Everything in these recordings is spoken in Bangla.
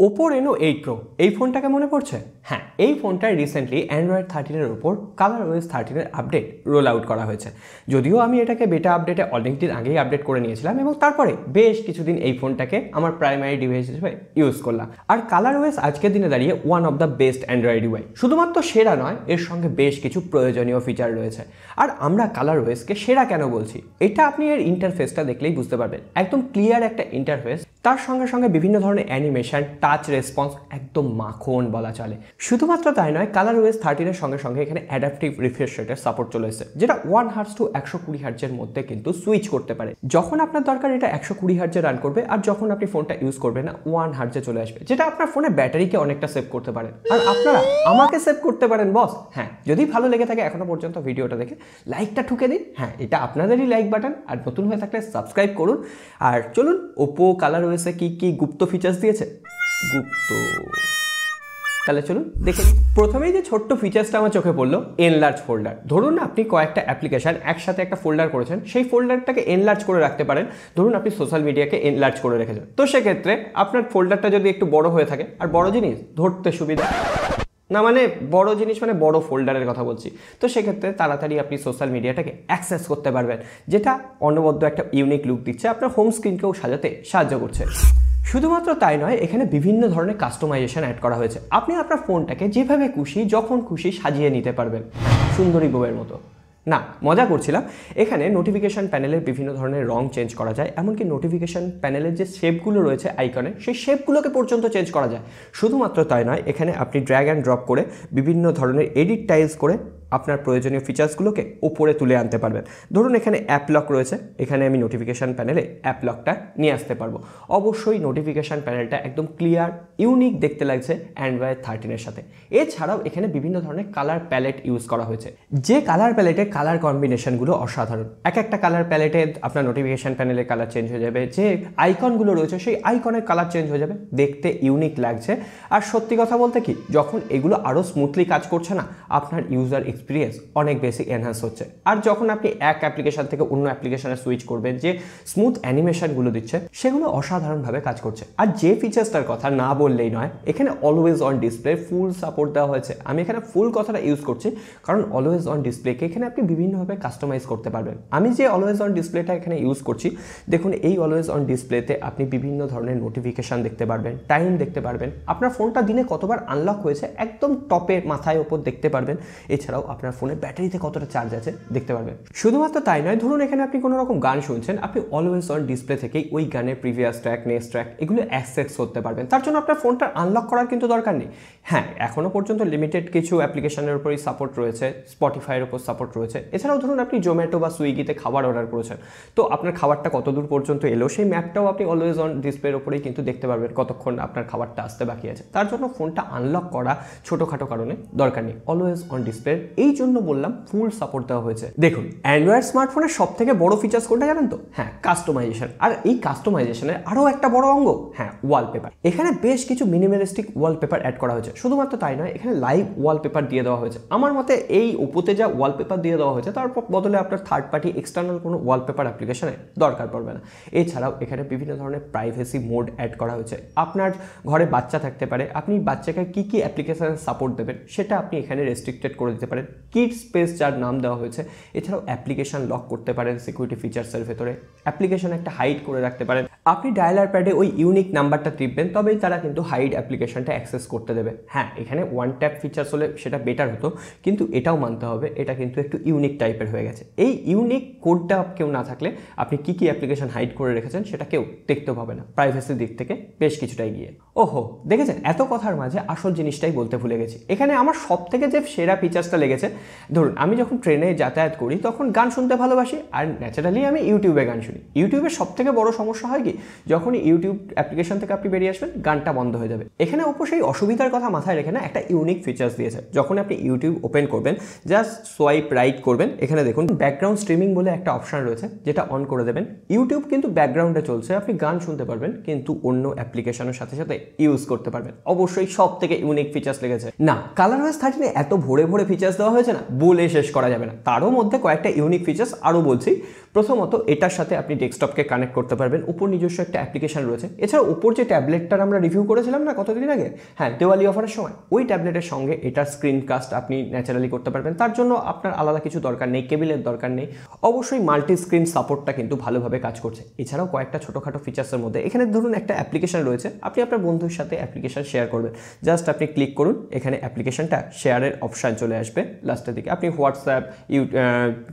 Oppo Reno 8 Pro এই ফোনটাকে মনে পড়ছে? হ্যাঁ, এই ফোনটায় রিসেন্টলি অ্যান্ড্রয়েড 13-এর উপর ColorOS 13-এর আপডেট রোল আউট করা হয়েছে। যদিও আমি এটাকে বেটা আপডেটে অনেকদিন আগেই আপডেট করে নিয়েছিলাম এবং তারপরে বেশ কিছুদিন এই ফোনটাকে আমার প্রাইমারি ডিভাইস হিসেবে ইউজ করলাম। আর ColorOS আজকের দিনে দাঁড়িয়ে one of the best android UI. শুধুমাত্র সেরা নয়, এর সঙ্গে বেশ কিছু প্রয়োজনীয় ফিচার রয়েছে। আর আমরা ColorOSকে সেরা কেন বলছি, এটা আপনি এর ইন্টারফেসটা দেখলেই বুঝতে পারবেন। একদম ক্লিয়ার একটা ইন্টারফেস, তার সঙ্গে সঙ্গে বিভিন্ন ধরনের অ্যানিমেশন, টাচ রেসপন্স একদম মাখন বলা চলে। শুধুমাত্র তাই নয়, ColorOS 13-এর সঙ্গে সঙ্গে এখানে অ্যাডাপটিভ রিফ্রেশ রেটের সাপোর্ট চলে এসেছে, যেটা 1 হার্টজ টু 120 হার্টজের মধ্যে কিন্তু সুইচ করতে পারে। যখন আপনার দরকার এটা 120 হার্টজে রান করবে, আর যখন আপনি ফোনটা ইউজ করবেন না 1 হার্টজে চলে আসবে, যেটা আপনার ফোনে ব্যাটারিকে অনেকটা সেভ করতে পারে। আর আপনারা আমাকে সেভ করতে পারেন বস। হ্যাঁ, যদি ভালো লেগে থাকে এখনো পর্যন্ত ভিডিওটা দেখে লাইকটা ঠুকে দিন। হ্যাঁ, এটা আপনাদেরই লাইক বাটন। আর নতুন হয়ে থাকলে সাবস্ক্রাইব করুন। আর চলুন Oppo ColorOS-এ কি গুপ্ত ফিচার্স দিয়েছে, তাহলে চলুন দেখে নিই। প্রথমেই যে ছোট্ট ফিচার্সটা আমার চোখে পড়লো, এনলার্জ ফোল্ডার। ধরুন আপনি কয়েকটা অ্যাপ্লিকেশন একসাথে একটা ফোল্ডার করেছেন, সেই ফোল্ডারটাকে এনলার্জ করে রাখতে পারেন। ধরুন আপনি সোশ্যাল মিডিয়াকে এনলার্জ করে রেখেছেন, তো সেক্ষেত্রে আপনার ফোল্ডারটা যদি একটু বড় হয়ে থাকে, আর বড় জিনিস ধরতে সুবিধা না, মানে বড় জিনিস মানে বড় ফোল্ডারের কথা বলছি, তো সেক্ষেত্রে তাড়াতাড়ি আপনি সোশ্যাল মিডিয়াটাকে অ্যাক্সেস করতে পারবেন, যেটা অনবদ্য একটা ইউনিক লুক দিচ্ছে, আপনার হোম স্ক্রিনকেও সাজাতে সাহায্য করছে। শুধুমাত্র তাই নয়, এখানে বিভিন্ন ধরনের কাস্টমাইজেশন অ্যাড করা হয়েছে। আপনি আপনার ফোনটাকে যেভাবে খুশি যখন খুশি সাজিয়ে নিতে পারবেন, সুন্দরী বউয়ের মতো। না, মজা করছিলাম। এখানে নোটিফিকেশান প্যানেলের বিভিন্ন ধরনের রং চেঞ্জ করা যায়, এমনকি নোটিফিকেশান প্যানেলের যে শেপগুলো রয়েছে আইকনে, সেই শেপগুলোকে পর্যন্ত চেঞ্জ করা যায়। শুধুমাত্র তাই নয়, এখানে আপনি ড্র্যাগ অ্যান্ড ড্রপ করে বিভিন্ন ধরনের এডিট টাইলস করে আপনার প্রয়োজনীয় ফিচার্সগুলোকে ওপরে তুলে আনতে পারবেন। ধরুন এখানে অ্যাপ লক রয়েছে, এখানে আমি নোটিফিকেশান প্যানেলে অ্যাপ লকটা নিয়ে আসতে পারবো। অবশ্যই নোটিফিকেশান প্যানেলটা একদম ক্লিয়ার, ইউনিক দেখতে লাগছে অ্যান্ড্রয়েড 13-এর সাথে। এছাড়াও এখানে বিভিন্ন ধরনের কালার প্যালেট ইউজ করা হয়েছে, যে কালার প্যালেটে কালার কম্বিনেশনগুলো অসাধারণ। এক একটা কালার প্যালেটে আপনার নোটিফিকেশান প্যানেলের কালার চেঞ্জ হয়ে যাবে, যে আইকনগুলো রয়েছে সেই আইকনের কালার চেঞ্জ হয়ে যাবে, দেখতে ইউনিক লাগছে। আর সত্যি কথা বলতে কি, যখন এগুলো আরও স্মুথলি কাজ করছে না, আপনার ইউজার এক্সপিরিয়েন্স অনেক বেশি এনহ্যান্স হচ্ছে। আর যখন আপনি এক অ্যাপ্লিকেশন থেকে অন্য অ্যাপ্লিকেশনে সুইচ করবেন, যে স্মুথ অ্যানিমেশনগুলো দিচ্ছে সেগুলো অসাধারণভাবে কাজ করছে। আর যে ফিচার্সটার কথা না বললেই নয়, এখানে always on display full support দেওয়া হয়েছে। আমি এখানে ফুল কথাটা ইউজ করছি কারণ অলওয়েজ অন ডিসপ্লেকে এখানে আপনি বিভিন্নভাবে কাস্টমাইজ করতে পারবেন। আমি যে অলওয়েজ অন ডিসপ্লেটা এখানে ইউজ করছি, দেখুন এই অলওয়েজ অন ডিসপ্লেতে আপনি বিভিন্ন ধরনের নোটিফিকেশান দেখতে পারবেন, টাইম দেখতে পারবেন, আপনার ফোনটা দিনে কতবার আনলক হয়েছে একদম টপে মাথায় ওপর দেখতে পারবেন। এছাড়াও আপনার ফোনের ব্যাটারিতে কতটা চার্জ আছে দেখতে পারবেন। শুধুমাত্র তাই নয়, ধরুন এখানে আপনি কোনো রকম গান শুনছেন, আপনি অলওয়েজ অন ডিসপ্লে থেকেই ওই গানের প্রিভিয়াস ট্র্যাক, নেক্সট ট্র্যাক এগুলো অ্যাক্সেস করতে পারবেন। তার জন্য আপনার ফোনটা আনলক করার কিন্তু দরকার নেই। হ্যাঁ, এখনও পর্যন্ত লিমিটেড কিছু অ্যাপ্লিকেশনের উপরই সাপোর্ট রয়েছে, স্পটিফাইয়ের উপর সাপোর্ট রয়েছে। এছাড়াও ধরুন আপনি জোম্যাটো বা সুইগিতে খাবার অর্ডার করেছেন, তো আপনার খাবারটা কত দূর পর্যন্ত এলো সেই ম্যাপটাও আপনি অলওয়েজ অন ডিসপ্লের উপরেই কিন্তু দেখতে পারবেন, কতক্ষণ আপনার খাবারটা আসতে বাকি আছে। তার জন্য ফোনটা আনলক করা ছোটোখাটো কারণে দরকার নেই, অলওয়েজ অন ডিসপ্লে। এই জন্য বললাম ফুল সাপোর্ট দেওয়া হয়েছে। দেখুন, অ্যান্ড্রয়েড স্মার্টফোনের সব থেকে বড় ফিচার্স কোনটা জানেন তো? হ্যাঁ, কাস্টমাইজেশন। আর এই কাস্টমাইজেশনের আরও একটা বড় অঙ্গ, হ্যাঁ, ওয়ালপেপার। এখানে বেশ কিছু মিনিমালিস্টিক ওয়ালপেপার অ্যাড করা হয়েছে। শুধুমাত্র তাই নয়, এখানে লাইভ ওয়ালপেপার দিয়ে দেওয়া হয়েছে। আমার মতে এই ওপোতে যা ওয়ালপেপার দিয়ে দেওয়া হয়েছে, তার বদলে আপনার থার্ড পার্টি এক্সটার্নাল কোনো ওয়ালপেপার অ্যাপ্লিকেশনে দরকার পড়বে না। এছাড়াও এখানে বিভিন্ন ধরনের প্রাইভেসি মোড অ্যাড করা হয়েছে। আপনার ঘরে বাচ্চা থাকতে পারে, আপনি বাচ্চাকে কী অ্যাপ্লিকেশনে সাপোর্ট দেবেন সেটা আপনি এখানে রেস্ট্রিক্টেড করে দিতে পারেন। কিড স্পেস যার নাম দেওয়া হয়েছে। এছাড়াও অ্যাপ্লিকেশন লক করতে পারেন সিকিউরিটি ফিচার্সের ভেতরে, অ্যাপ্লিকেশন একটা হাইড করে রাখতে পারেন। আপনি ডায়ালার প্যাডে ওই ইউনিক নাম্বারটা টিপবেন, তবেই তারা কিন্তু হাইড অ্যাপ্লিকেশনটা অ্যাক্সেস করতে দেবে। হ্যাঁ, এখানে ওয়ান ট্যাপ ফিচার্স হলে সেটা বেটার হতো, কিন্তু এটাও মানতে হবে এটা কিন্তু একটু ইউনিক টাইপের হয়ে গেছে। এই ইউনিক কোডটা কেউ না থাকলে আপনি কী অ্যাপ্লিকেশন হাইড করে রেখেছেন সেটা কেউ দেখতেও পাবে না, প্রাইভেসির দিক থেকে বেশ কিছুটাই গিয়ে। ওহো, দেখেছেন, এত কথার মাঝে আসল জিনিসটাই বলতে ভুলে গেছি। এখানে আমার সব থেকে যে সেরা ফিচার্সটা লেগেছে, ধরুন আমি যখন ট্রেনে যাতায়াত করি তখন গান শুনতে ভালোবাসি, আর ন্যাচারালি আমি ইউটিউবে গান শুনি। ইউটিউবের সব থেকে বড় সমস্যা হয় কি, যখনই ইউটিউব অ্যাপ্লিকেশন থেকে আপনি বেরিয়ে আসবেন গানটা বন্ধ হয়ে যাবে। এখানে Oppo সেই অসুবিধার কথা মাথায় রেখে না একটা ইউনিক ফিচার্স দিয়েছে। যখন আপনি ইউটিউব ওপেন করবেন, জাস্ট সোয়াইপ রাইট করবেন, এখানে দেখুন ব্যাকগ্রাউন্ড স্ট্রিমিং বলে একটা অপশন রয়েছে, যেটা অন করে দেবেন। ইউটিউব কিন্তু ব্যাকগ্রাউন্ডে চলছে, আপনি গান শুনতে পারবেন, কিন্তু অন্য অ্যাপ্লিকেশনের সাথে সাথে ইউজ করতে পারবেন। অবশ্যই সব থেকে ইউনিক ফিচার্স লেগেছে না, ColorOS 13 এত ভরে ভরে ফিচার্স দেওয়া হয়েছে না, বলে শেষ করা যাবে না। তারও মধ্যে কয়েকটা ইউনিক ফিচার্স আরও বলছি। প্রথমত এটার সাথে আপনি ডেস্কটপকে কানেক্ট করতে পারবেন, উপর নিজস্ব একটা অ্যাপ্লিকেশন রয়েছে। এছাড়া উপর যে ট্যাবলেটটার আমরা রিভিউ করেছিলাম না কতদিন আগে, হ্যাঁ দেওয়ালি অফারের সময়, ওই ট্যাবলেটের সঙ্গে এটার স্ক্রিন কাস্ট আপনি ন্যাচারালি করতে পারবেন। তার জন্য আপনার আলাদা কিছু দরকার নেই, কেবিলের দরকার নেই। অবশ্যই মাল্টি স্ক্রিন সাপোর্টটা কিন্তু ভালোভাবে কাজ করছে। এছাড়াও কয়েকটা ছোটোখাটো ফিচার্সের মধ্যে এখানে ধরুন একটা অ্যাপ্লিকেশন রয়েছে, আপনি আপনার বন্ধুর সাথে অ্যাপ্লিকেশন শেয়ার করবেন। জাস্ট আপনি ক্লিক করুন, এখানে অ্যাপ্লিকেশনটা শেয়ারের অপশান চলে আসবে লাস্টের দিকে। আপনি হোয়াটসঅ্যাপ,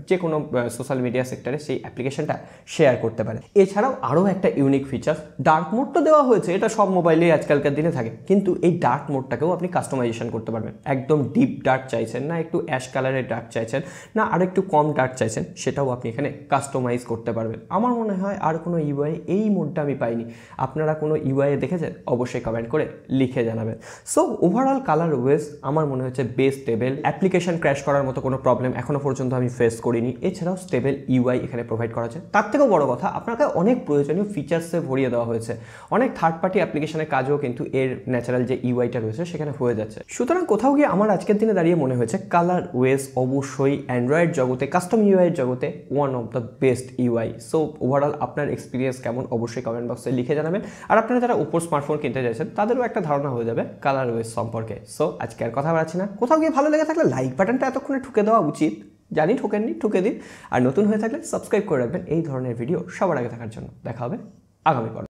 যে কোনো সোশ্যাল মিডিয়া সেক্টরে সেই অ্যাপ্লিকেশনটা শেয়ার করতে পারেন। এছাড়াও আরও একটা ইউনিক ফিচার, ডার্ক মোডটা দেওয়া হয়েছে, এটা সব মোবাইলেই আজকালকার দিনে থাকে, কিন্তু এই ডার্ক মোডটাকেও আপনি কাস্টমাইজেশন করতে পারবেন। একদম ডিপ ডার্ক চাইছেন না, একটু অ্যাশ কালারের ডার্ক চাইছেন না, আর একটু কম ডার্ক চাইছেন, সেটাও আপনি এখানে কাস্টমাইজ করতে পারবেন। আমার মনে হয় আর কোনো ইউআই এই মোডটা আমি পাইনি। আপনারা কোনো ইউআই দেখেছেন অবশ্যই কমেন্ট করে লিখে জানাবেন। সো ওভারঅল ColorOS আমার মনে হচ্ছে বেস্ট স্টেবল, অ্যাপ্লিকেশন ক্র্যাশ করার মতো কোনো প্রবলেম এখনো পর্যন্ত আমি ফেস করিনি। এছাড়াও স্টেবল ইউআই এখানে প্রোভাইড করা হচ্ছে। তার থেকেও বড় কথা, আপনাকে অনেক প্রয়োজনীয় ফিচার্সে ভরিয়ে দেওয়া হয়েছে। অনেক থার্ড পার্টি অ্যাপ্লিকেশনের কাজও কিন্তু এর ন্যাচারাল যে ইউআইটা রয়েছে সেখানে হয়ে যাচ্ছে। সুতরাং কোথাও গিয়ে আমার আজকের দিনে দাঁড়িয়ে মনে হয়েছে ColorOS অবশ্যই অ্যান্ড্রয়েড জগতে, কাস্টম ইউআইয়ের জগতে one of the best UI. So overall আপনার এক্সপিরিয়েন্স কেমন অবশ্যই কমেন্ট বক্সে লিখে জানাবেন। আর আপনারা যারা ওপোর স্মার্টফোন কিনতে চাইছেন তাদেরও একটা ধারণা হয়ে যাবে ColorOS সম্পর্কে। সো আজকে আর কথা বাড়াচ্ছি না, কোথাও গিয়ে ভালো লেগে থাকলে লাইক বাটনটা এতক্ষণে ঠুকে দেওয়া উচিত, জানি ঠোকেননি, ঠুকে দিন। আর নতুন হয়ে থাকলে সাবস্ক্রাইব করে রাখবেন এই ধরনের ভিডিও সবার আগে থাকার জন্য। দেখা হবে আগামী পর্বে।